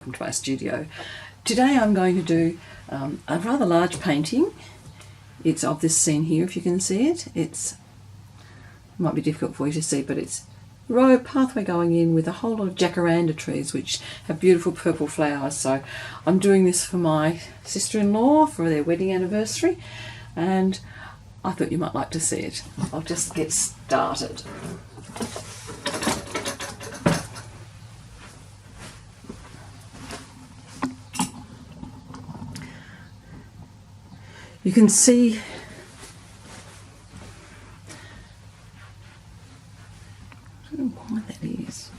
Welcome to my studio. Today I'm going to do a rather large painting. It's of this scene here, if you can see it. It might be difficult for you to see, but it's a road pathway going in with a whole lot of jacaranda trees which have beautiful purple flowers. So I'm doing this for my sister-in-law for their wedding anniversary, and I thought you might like to see it. I'll just get started. You can see I don't know why that is.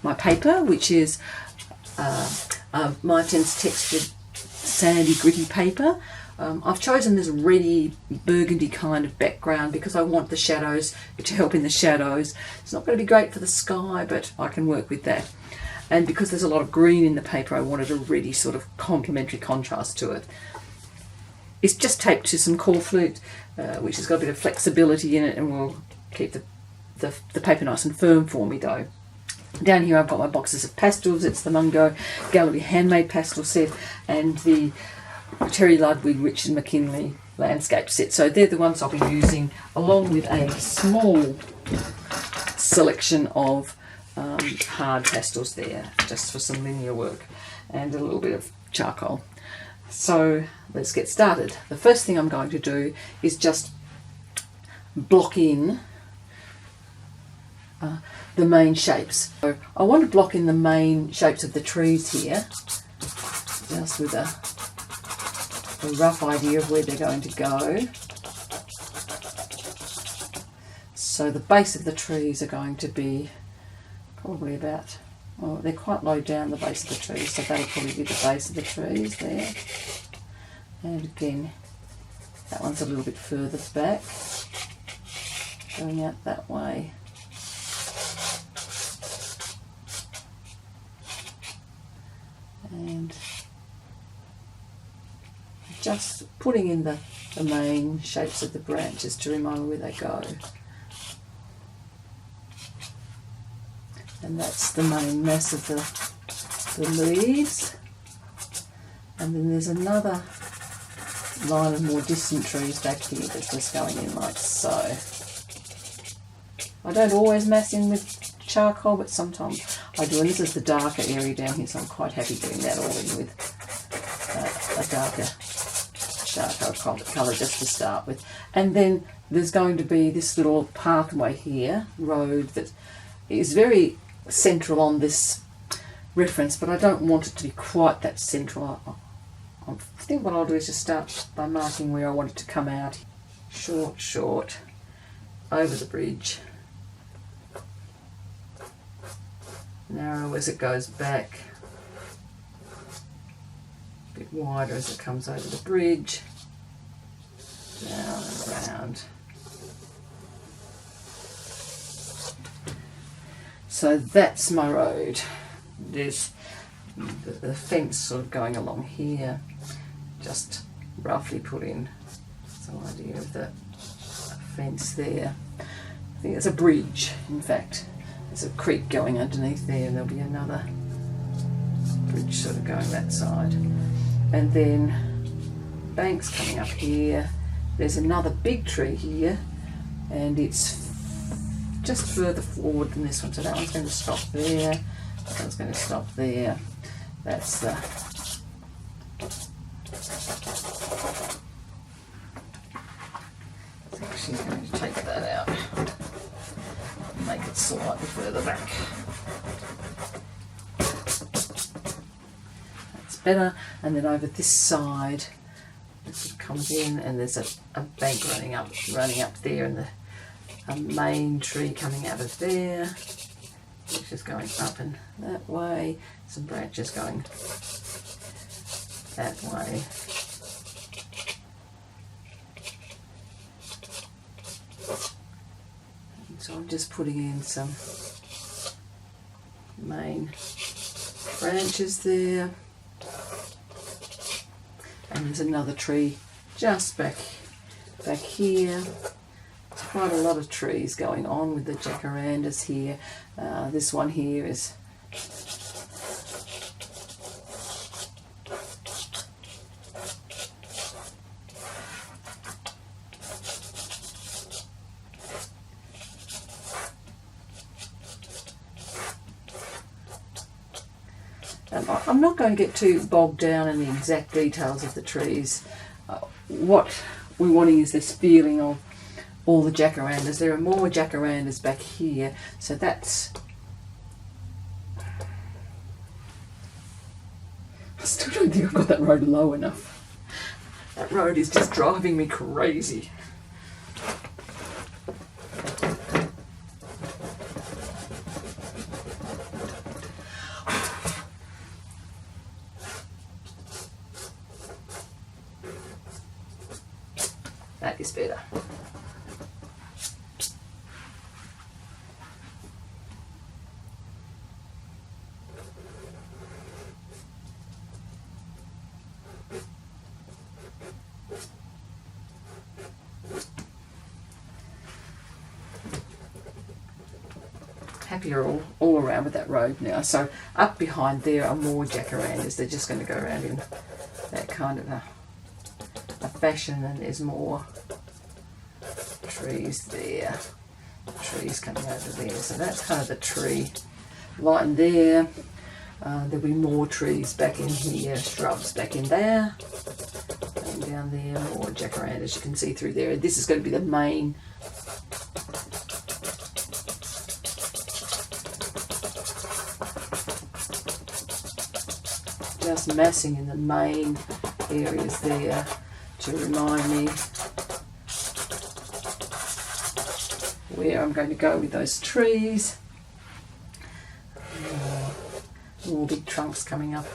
My paper, which is Mi Teintes Tex sandy gritty paper. I've chosen this reddy burgundy kind of background because I want the shadows to help in the shadows. It's not going to be great for the sky, but I can work with that. And because there's a lot of green in the paper, I wanted a reddy sort of complementary contrast to it. It's just taped to some core flute, which has got a bit of flexibility in it and will keep the paper nice and firm for me though. Down here I've got my boxes of pastels. It's the Mungyo Gallery handmade pastel set and the Terry Ludwig Rich and McKinley landscape set. So they're the ones I'll be using, along with a small selection of hard pastels there, just for some linear work, and a little bit of charcoal. So let's get started. The first thing I'm going to do is just block in the main shapes. So I want to block in the main shapes of the trees here, just with a rough idea of where they're going to go. So the base of the trees are going to be probably about, well, they're quite low down the base of the trees, so that'll probably be the base of the trees there. And again, that one's a little bit further back, going out that way. And just putting in the main shapes of the branches to remind me where they go. And that's the main mass of the leaves. And then there's another line of more distant trees back here that's just going in like so. I don't always mass in with charcoal, but sometimes I do. And this is the darker area down here, so I'm quite happy doing that all in with a darker charcoal colour just to start with. And then there's going to be this little pathway here, road, that is very central on this reference, but I don't want it to be quite that central. I think what I'll do is just start by marking where I want it to come out. Short, over the bridge, narrow as it goes back, a bit wider as it comes over the bridge, down and around. So that's my road. There's the fence sort of going along here. Just roughly put in some idea of the fence there. I think it's a bridge, in fact. There's a creek going underneath there, and there'll be another bridge sort of going that side. And then banks coming up here. There's another big tree here, and it's just further forward than this one, so that one's going to stop there, that one's going to stop there. That's the actually going to take that out and make it slightly further back. That's better. And then over this side it comes in, and there's a bank running up there, and a main tree coming out of there, which is going up and that way, some branches going that way. And so I'm just putting in some main branches there. And there's another tree just back here. There's quite a lot of trees going on with the jacarandas here. This one here is I'm not going to get too bogged down in the exact details of the trees. What we're wanting is this feeling of all the jacarandas. There are more jacarandas back here, so that's... I still don't think I've got that road low enough. That road is just driving me crazy. That is better. Happier all around with that road now. So up behind there are more jacarandas. They're just going to go around in that kind of a fashion, and there's more trees there, trees coming over there. So that's kind of the tree line there. There'll be more trees back in here, shrubs back in there, and down there more jacarandas you can see through there. This is going to be the main just massing in the main areas there to remind me where I'm going to go with those trees. More big trunks coming up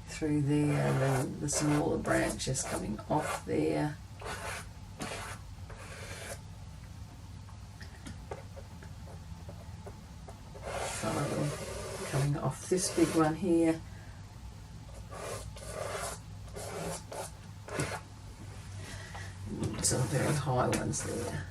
through there, and then the smaller branches coming off there. Some of them coming off this big one here. Some very high ones there.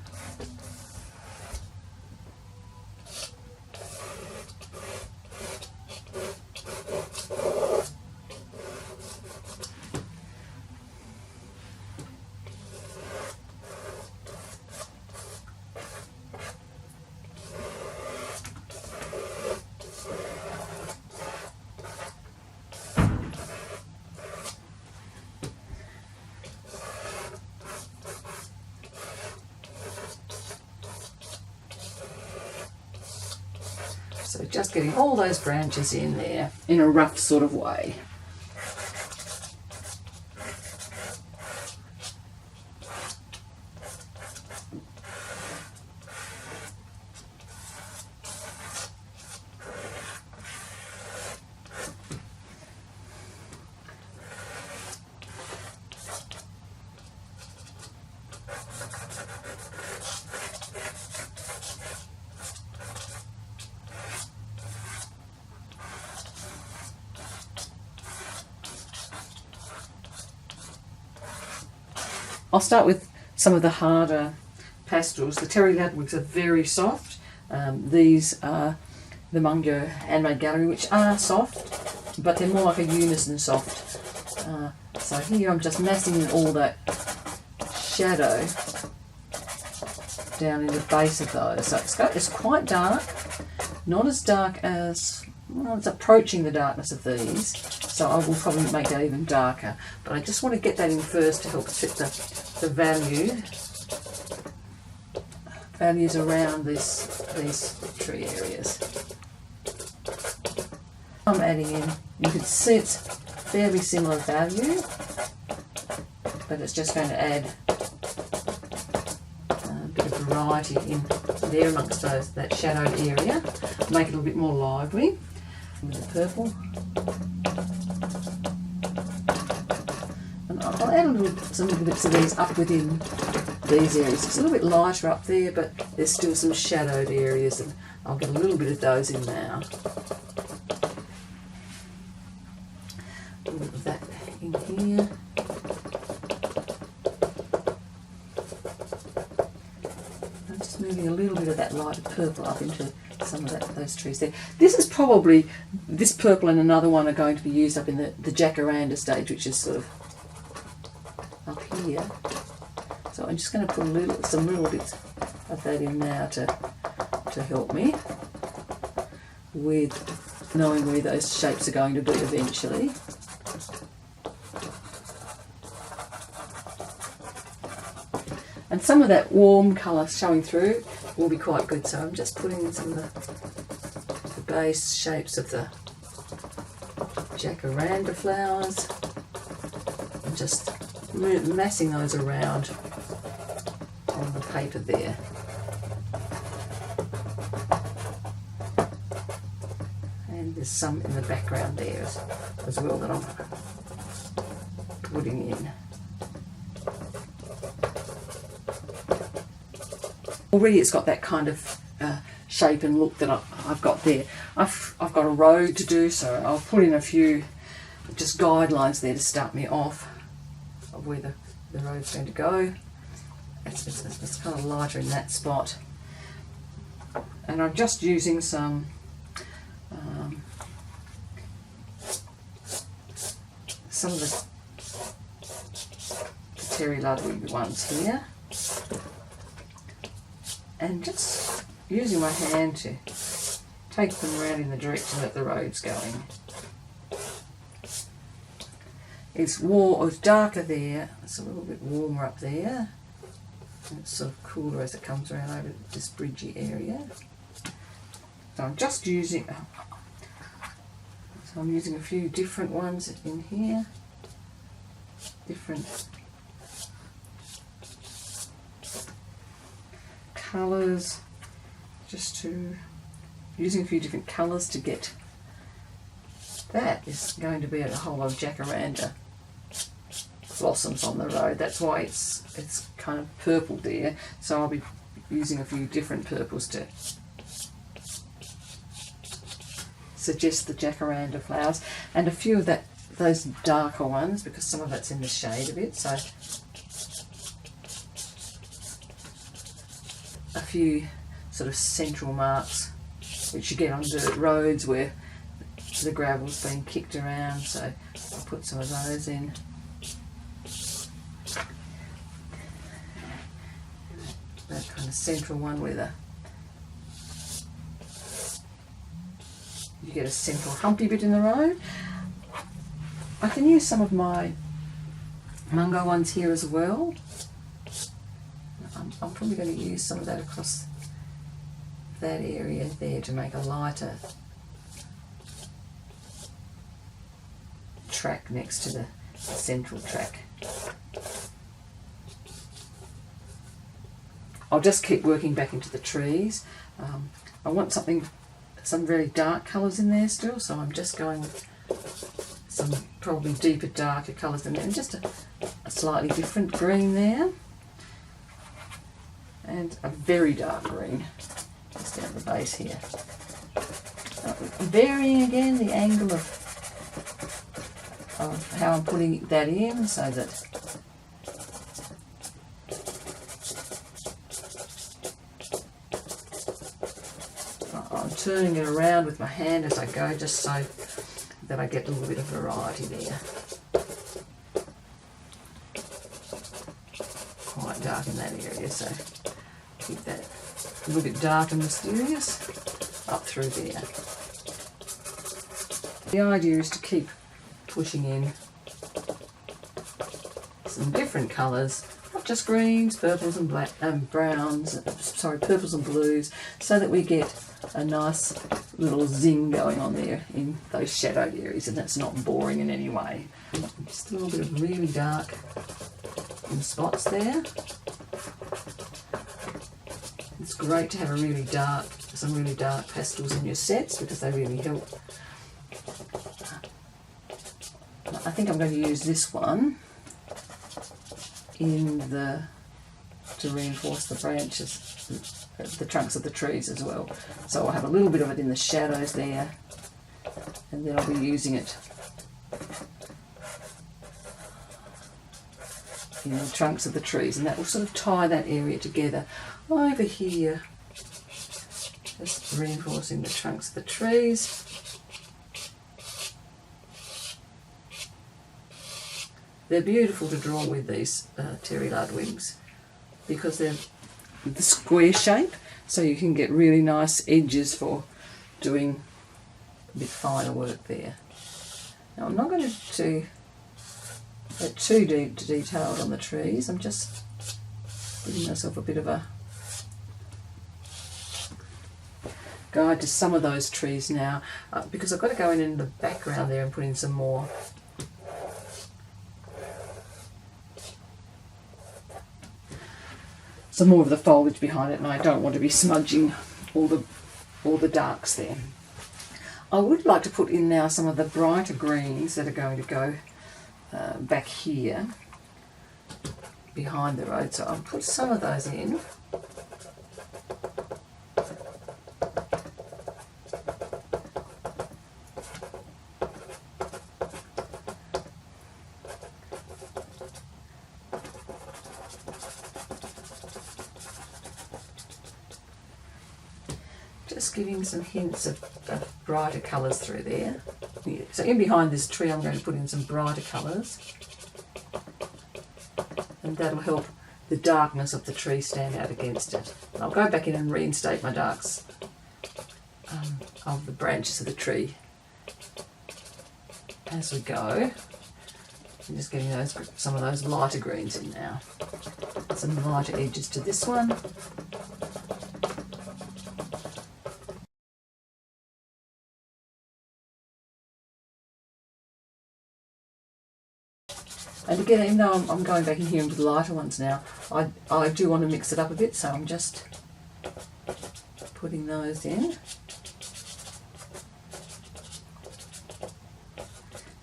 So just getting all those branches in there in a rough sort of way. I'll start with some of the harder pastels. The Terry Ludwigs are very soft. These are the Mungyo Handmade Gallery, which are soft, but they're more like a unison soft. So here I'm just massing in all that shadow down in the base of those. So it's quite dark, not as dark as, well, it's approaching the darkness of these, so I will probably make that even darker. But I just want to get that in first to help fit the values around these tree areas. I'm adding in, you can see it's fairly similar value, but it's just going to add a bit of variety in there amongst that shadowed area, make it a little bit more lively with the purple. And I'll add some little bits of these up within these areas. It's a little bit lighter up there, but there's still some shadowed areas, and I'll get a little bit of those in now. A little bit of that in here. moving a little bit of that lighter purple up into some of those trees there. This is probably, this purple and another one are going to be used up in the Jacaranda stage, which is sort of up here. So I'm just going to put some little bits of that in now to help me with knowing where those shapes are going to be eventually. And some of that warm colour showing through will be quite good. So I'm just putting in some of the base shapes of the Jacaranda flowers and just massing those around on the paper there. And there's some in the background there as well that I'm putting in. Already it's got that kind of shape and look that I've got there. I've got a road to do, so I'll put in a few just guidelines there to start me off of where the road's going to go. It's kind of lighter in that spot. And I'm just using some of the Terry Ludwig ones here. And just using my hand to take them around in the direction that the road's going. It's darker there, it's a little bit warmer up there. And it's sort of cooler as it comes around over this bridgy area. So I'm just using, I'm using a few different ones in here. Different colours, just to using a few different colours to get that is going to be a whole lot of Jacaranda blossoms on the road. That's why it's kind of purple there, so I'll be using a few different purples to suggest the Jacaranda flowers, and a few of those darker ones, because some of that's in the shade a bit, so a few sort of central marks which you get on dirt roads where the gravel's been kicked around, so I'll put some of those in. That kind of central one where you get a central humpy bit in the road. I can use some of my Mungyo ones here as well. I'm probably going to use some of that across that area there to make a lighter track next to the central track. I'll just keep working back into the trees. I want some very dark colours in there still, so I'm just going with some probably deeper, darker colours in there, and just a slightly different green there. And a very dark green just down the base here. Varying again the angle of how I'm putting that in, so that I'm turning it around with my hand as I go, just so that I get a little bit of variety there. Quite dark in that area, so keep that a little bit dark and mysterious up through there. The idea is to keep pushing in some different colours, not just greens, purples and browns, purples and blues, so that we get a nice little zing going on there in those shadowed areas, and that's not boring in any way. Just a little bit of really dark in spots there. It's great to have some really dark pastels in your sets, because they really help. I think I'm going to use this one to reinforce the branches, the trunks of the trees as well. So I'll have a little bit of it in the shadows there, and then I'll be using it in the trunks of the trees, and that will sort of tie that area together. Over here, just reinforcing the trunks of the trees. They're beautiful to draw with, these Terry Ludwigs, because they're the square shape, so you can get really nice edges for doing a bit finer work there. Now I'm not going to get too deep to detailed on the trees. I'm just giving myself a bit of a guide to some of those trees now, because I've got to go in the background there and put in some more of the foliage behind it, and I don't want to be smudging all the darks there. I would like to put in now some of the brighter greens that are going to go back here behind the road, so I'll put some of those in. Just giving some hints of brighter colours through there. So in behind this tree I'm going to put in some brighter colours, and that'll help the darkness of the tree stand out against it. And I'll go back in and reinstate my darks of the branches of the tree as we go. I'm just getting some of those lighter greens in now. Some lighter edges to this one. And again, even though I'm going back in here into the lighter ones now, I do want to mix it up a bit, so I'm just putting those in.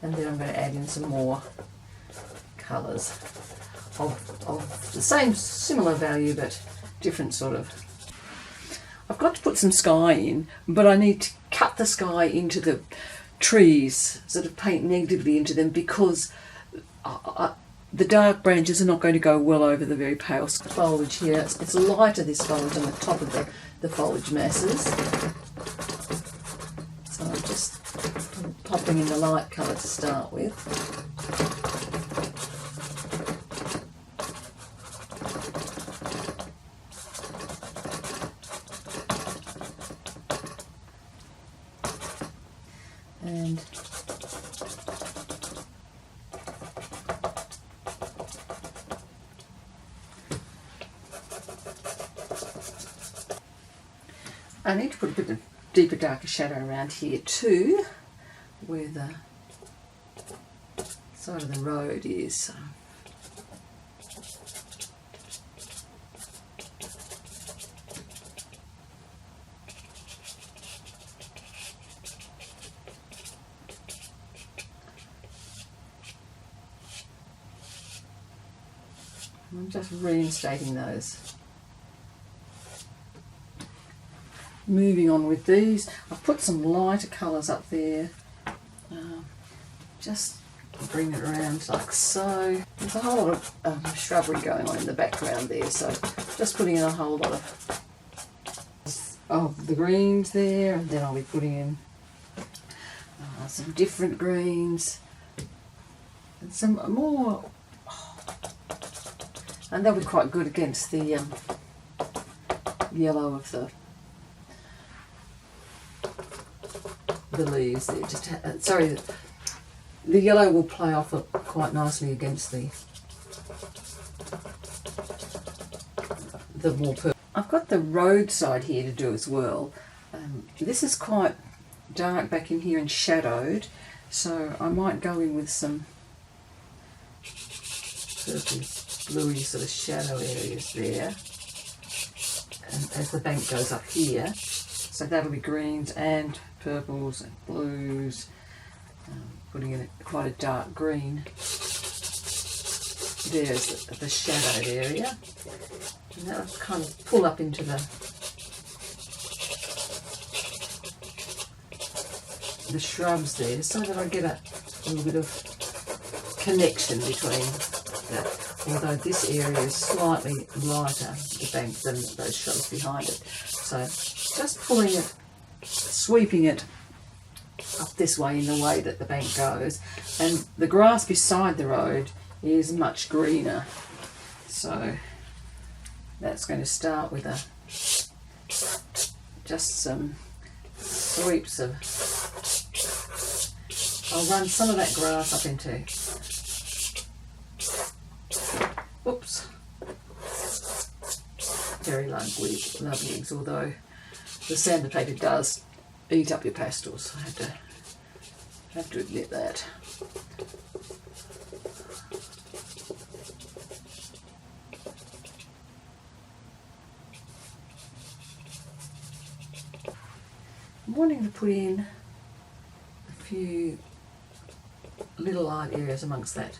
And then I'm going to add in some more colours of the same, similar value, but different sort of. I've got to put some sky in, but I need to cut the sky into the trees, sort of paint negatively into them, because the dark branches are not going to go well over the very pale foliage here. It's lighter, this foliage, on the top of the foliage masses. So I'm just popping in the light colour to start with. And I need to put a bit of deeper, darker shadow around here too, where the side of the road is. I'm just reinstating those. Moving on with these, I've put some lighter colours up there, just bring it around like so. There's a whole lot of shrubbery going on in the background there, so just putting in a whole lot of the greens there, and then I'll be putting in some different greens and some more, and they'll be quite good against the yellow of the leaves there. The yellow will play off it quite nicely against the more purple. I've got the roadside here to do as well. This is quite dark back in here and shadowed, so I might go in with some purple bluey sort of shadow areas there, and as the bank goes up here, so that'll be greens and purples and blues, putting in quite a dark green. There's the shadowed area, and that'll kind of pull up into the shrubs there, so that I get a little bit of connection between that. although this area is slightly lighter, the bank, than those shrubs behind it. So just pulling it, sweeping it up this way in the way that the bank goes, and the grass beside the road is much greener. So that's going to start with just some sweeps of, I'll run some of that grass up into, oops, Terry Ludwig's, although the sandpaper does eat up your pastels. I have to admit that. I'm wanting to put in a few little light areas amongst that.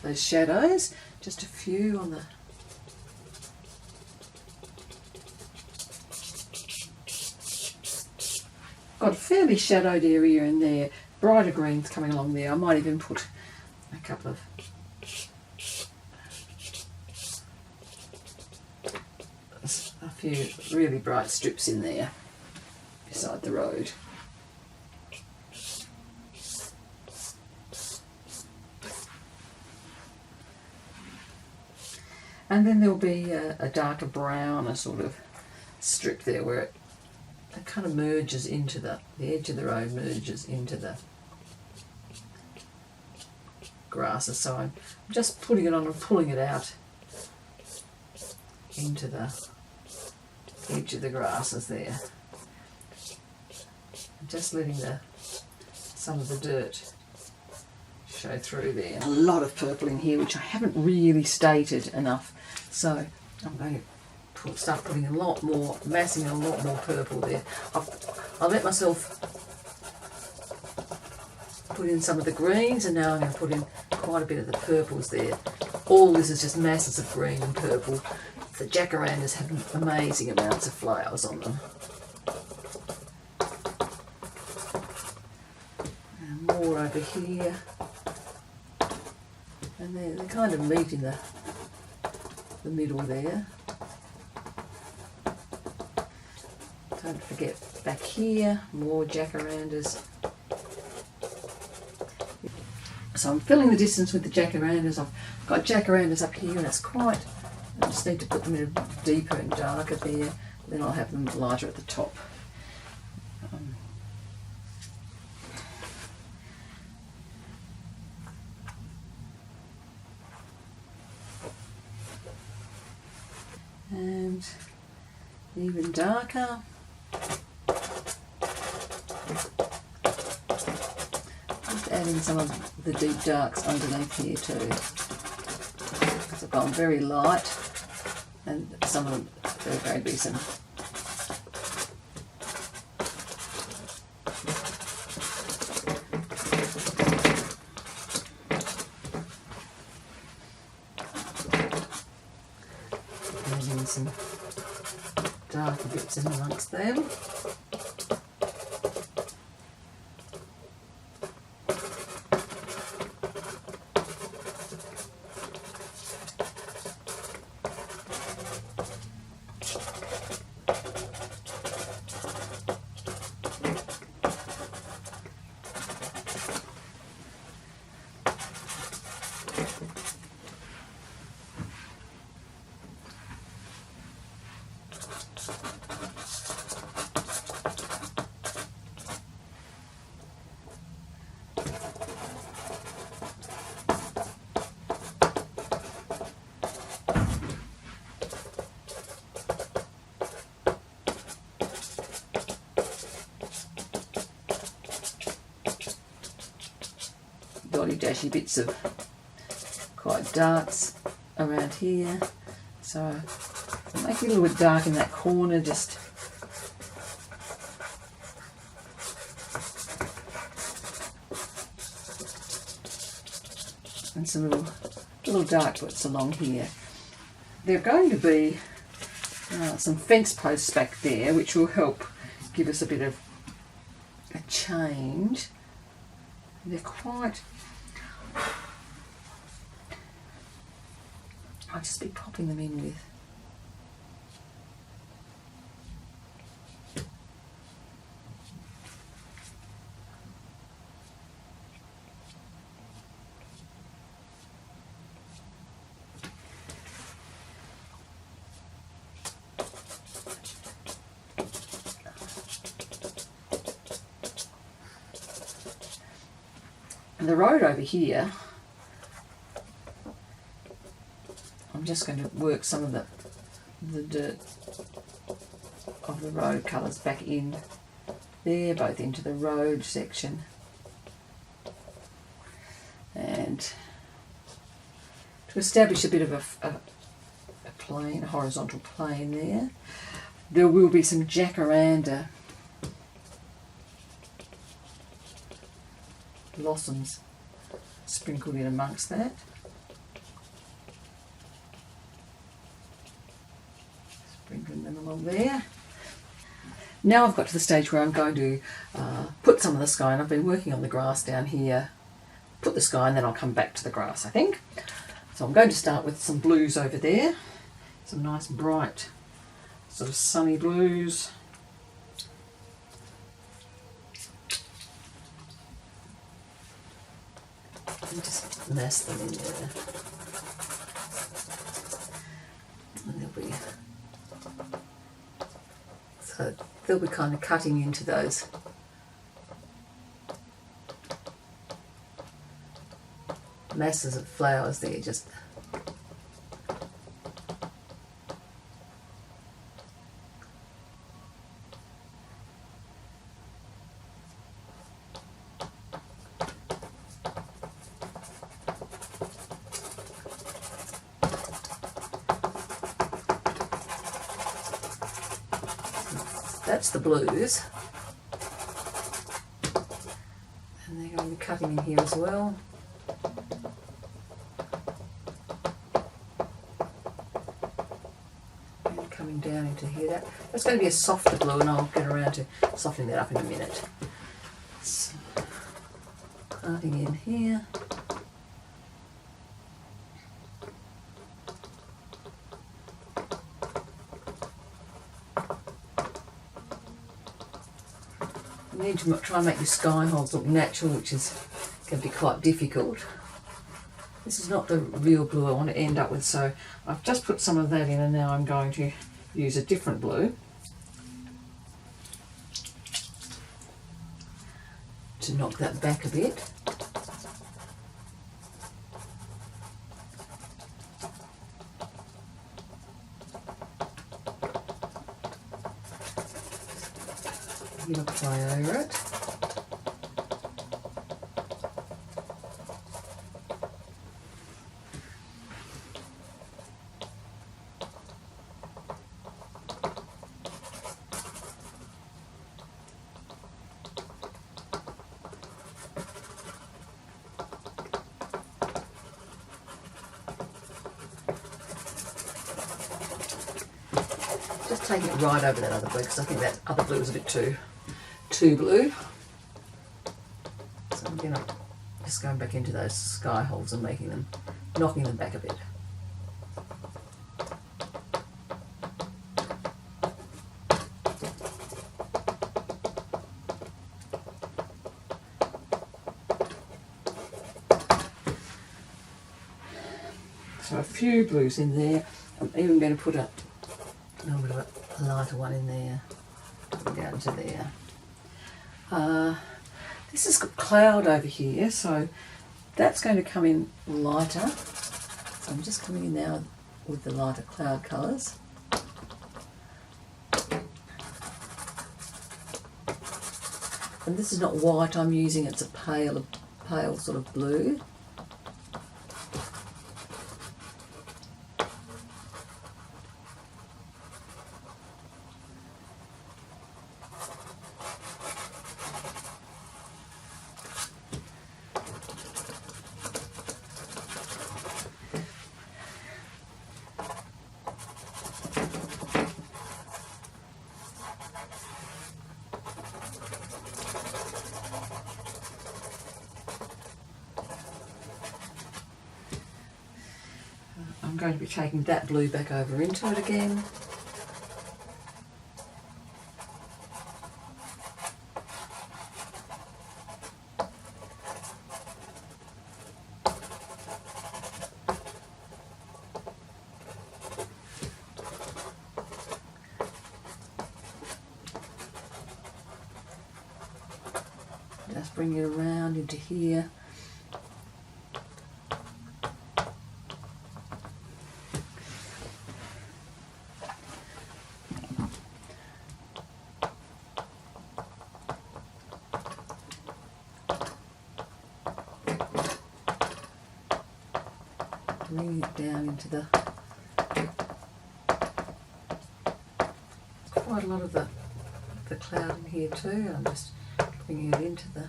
Those shadows, just a few on the got a fairly shadowed area in there, brighter greens coming along there. I might even put a couple of few really bright strips in there beside the road. And then there'll be a darker brown, a sort of strip there where it kind of merges into the edge of the road, merges into the grasses. So I'm just putting it on and pulling it out into the edge of the grasses there. Just letting some of the dirt show through there. A lot of purple in here, which I haven't really stated enough. So I'm going to start putting a lot more, massing a lot more purple there. I'll let myself put in some of the greens, and now I'm going to put in quite a bit of the purples there. All this is just masses of green and purple. The jacarandas have amazing amounts of flowers on them. And more over here. And they kind of meet in the middle there. Don't forget back here, more jacarandas. So I'm filling the distance with the jacarandas. I've got jacarandas up here, and it's quite, I just need to put them in deeper and darker there, then I'll have them lighter at the top. And even darker. Just adding some of the deep darks underneath here too. Because I've gone very light, and some of them, there are going to be some some darker bits in amongst them. Dotty dashy bits of quite darks around here, so I'll make it a little bit dark in that corner, just and some little dark bits along here. There are going to be some fence posts back there, which will help give us a bit of a change. They're quite... I'll just be popping them in with the road over here. I'm just going to work some of the dirt of the road colours back in there, both into the road section and to establish a bit of a plane, a horizontal plane there. There will be some jacaranda blossoms sprinkled in amongst that. Sprinkling them along there. Now I've got to the stage where I'm going to put some of the sky, and I've been working on the grass down here. Put the sky and then I'll come back to the grass, I think. So I'm going to start with some blues over there. Some nice bright sort of sunny blues. And just mass them in there. And they'll be kind of cutting into those masses of flowers there, just that's the blues, and they're going to be cutting in here as well. And coming down into here, that's going to be a softer blue, and I'll get around to softening that up in a minute. So, cutting in here. You need to try and make your sky holes look natural, which is going to be quite difficult. This is not the real blue I want to end up with, so I've just put some of that in, and now I'm going to use a different blue to knock that back a bit. Apply over it. Just take it right over that other blue, because I think that other blue is a bit too blue. So again, I'm just going back into those sky holes and knocking them back a bit. So a few blues in there. I'm even going to put a little bit of a lighter one in there, down to there. This has got cloud over here, so that's going to come in lighter. So I'm just coming in now with the lighter cloud colours. And this is not white I'm using, it's a pale sort of blue. I'm going to be taking that blue back over into it again. Just bring it around into here. Bring it down into the, quite a lot of the cloud in here too. I'm just bringing it into the,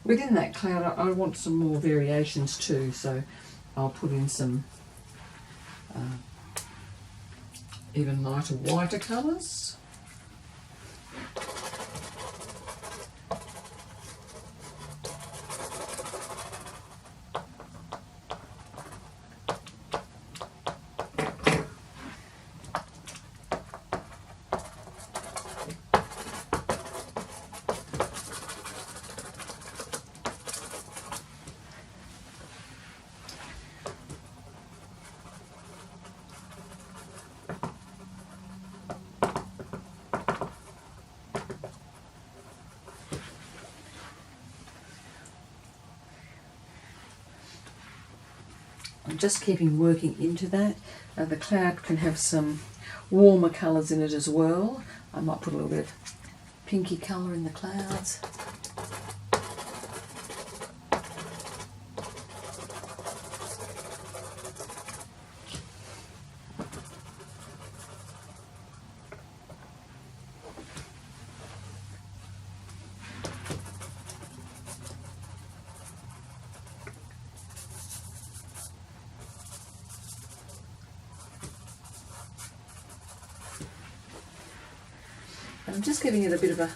within that cloud. I want some more variations too, so I'll put in some even lighter, whiter colours. I'm just keeping working into that. The cloud can have some warmer colours in it as well. I might put a little bit of pinky colour in the clouds. I'm just giving it a bit of a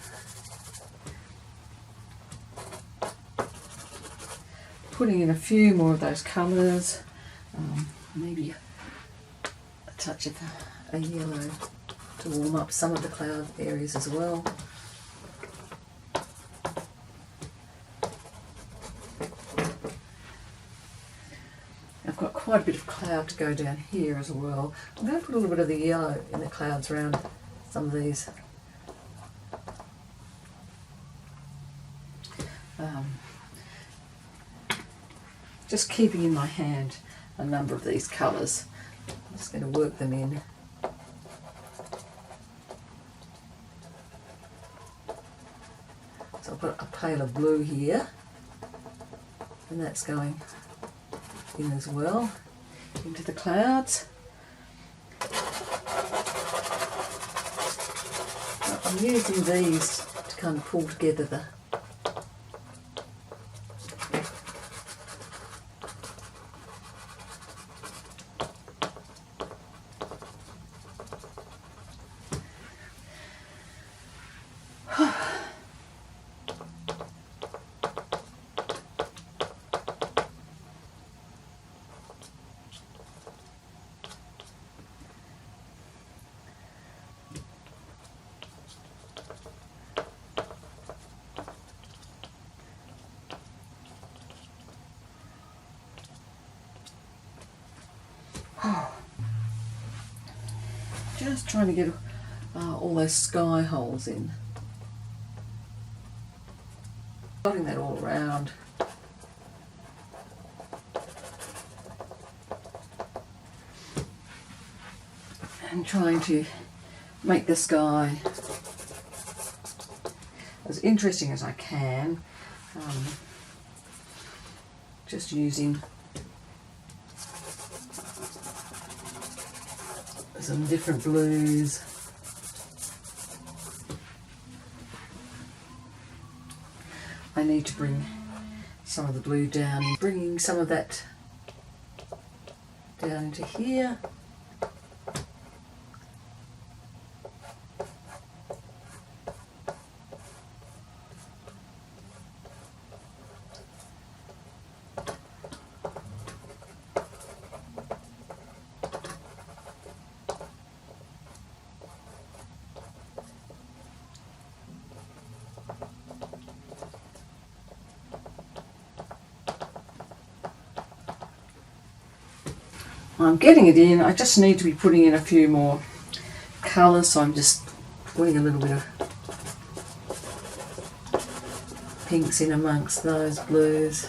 putting in a few more of those colours, maybe a touch of a yellow to warm up some of the cloud areas as well. I've got quite a bit of cloud to go down here as well. I'm going to put a little bit of the yellow in the clouds around some of these. Just keeping in my hand a number of these colours. I'm just going to work them in. So I've got a pale of blue here, and that's going in as well into the clouds. I'm using these to kind of pull together the just trying to get all those sky holes in. Dotting that all around. And trying to make the sky as interesting as I can. Just using some different blues. I need to bring some of the blue down, bringing some of that down into here. I'm getting it in. I just need to be putting in a few more colours, so I'm just putting a little bit of pinks in amongst those blues.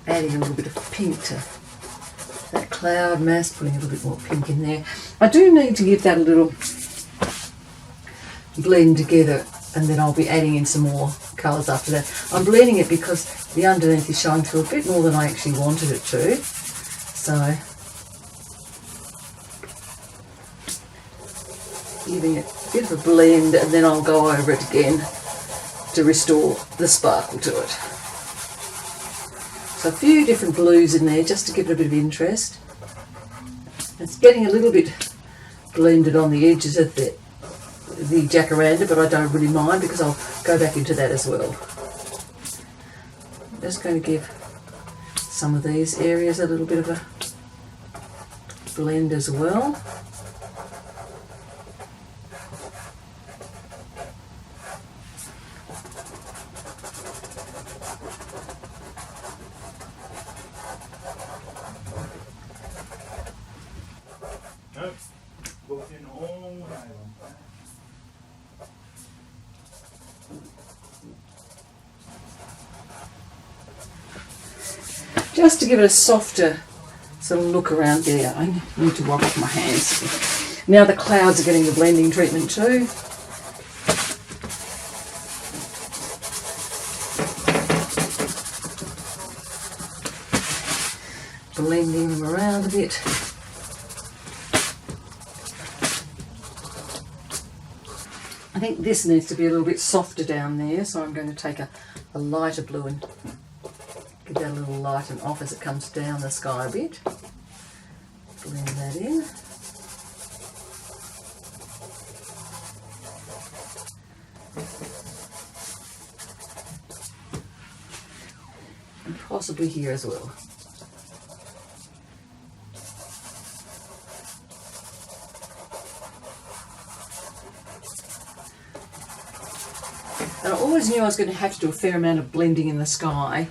Adding a little bit of pink to that cloud mass, putting a little bit more pink in there. I do need to give that a little blend together, and then I'll be adding in some more colours after that. I'm blending it because the underneath is showing through a bit more than I actually wanted it to. So, giving it a bit of a blend, and then I'll go over it again to restore the sparkle to it. So a few different blues in there just to give it a bit of interest. It's getting a little bit blended on the edges of the jacaranda, but I don't really mind because I'll go back into that as well. I'm just going to give some of these areas a little bit of a blend as well. Just to give it a softer sort of look around there. I need to wipe off my hands. Now the clouds are getting the blending treatment too. Blending them around a bit. I think this needs to be a little bit softer down there, so I'm going to take a lighter blue and give that a little lighten off as it comes down the sky a bit. Blend that in. And possibly here as well. And I always knew I was going to have to do a fair amount of blending in the sky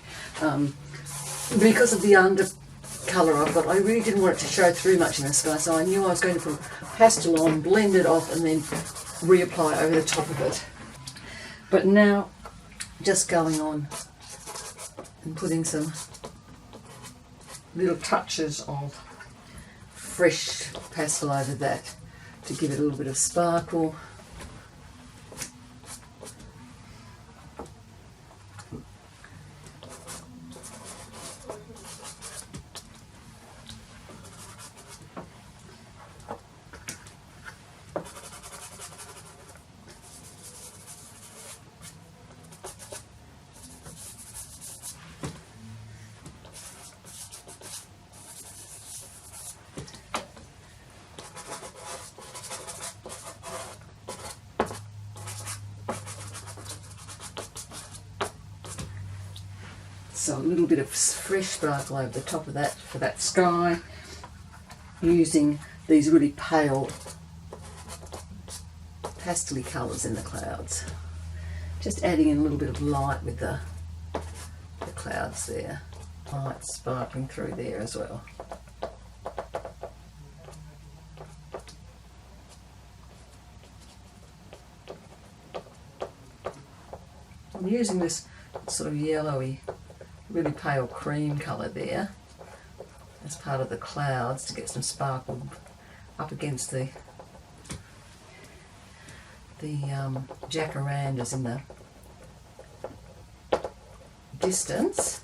because of the undercolour I've got. I really didn't want it to show through much in the sky, so I knew I was going to put pastel on, blend it off, and then reapply over the top of it. But now, just going on and putting some little touches of fresh pastel over that to give it a little bit of sparkle. So a little bit of fresh sparkle over the top of that for that sky, using these really pale pastel-y colours in the clouds. Just adding in a little bit of light with the clouds there. Light sparkling through there as well. I'm using this sort of yellowy, really pale cream colour there as part of the clouds to get some sparkle up against the jacarandas in the distance.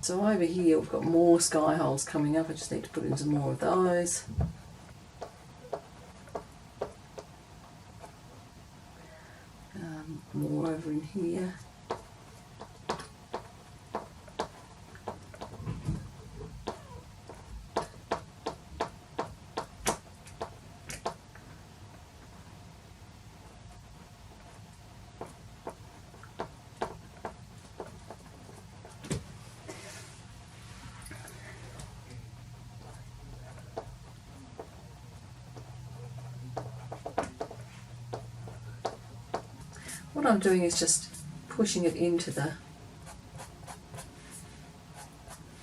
So over here we've got more sky holes coming up. I just need to put in some more of those. More over in here. What I'm doing is just pushing it into the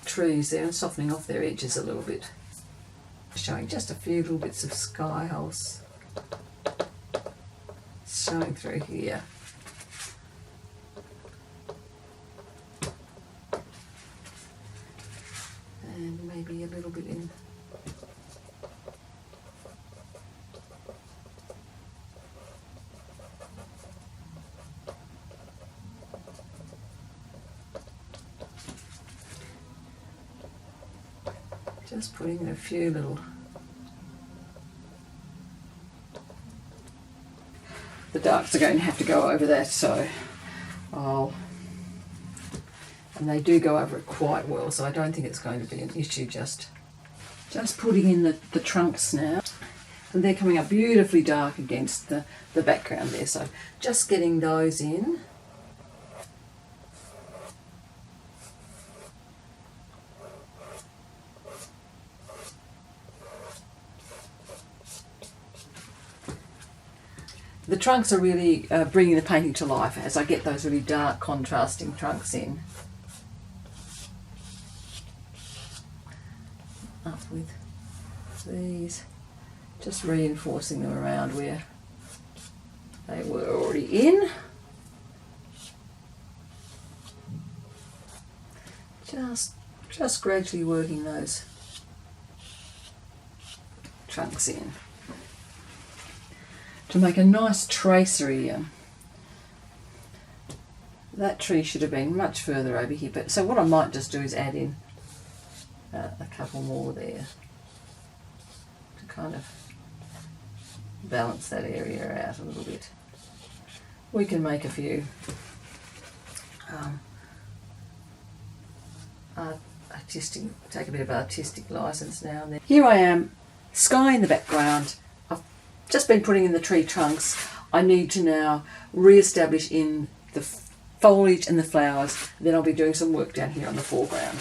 trees there and softening off their edges a little bit. Showing just a few little bits of sky holes showing through here. And maybe a little bit in just putting in a few little. The darks are going to have to go over that, so and they do go over it quite well, so I don't think it's going to be an issue. Just putting in the trunks now, and they're coming up beautifully dark against the background there, so just getting those in. The trunks are really bringing the painting to life as I get those really dark contrasting trunks in. Up with these, just reinforcing them around where they were already in. Just gradually working those trunks in to make a nice tracery. That tree should have been much further over here, but so what I might just do is add in a couple more there to kind of balance that area out a little bit. We can make a few take a bit of artistic license now and then. Here I am, sky in the background. Just been putting in the tree trunks. I need to now re-establish in the foliage and the flowers. Then I'll be doing some work down here on the foreground.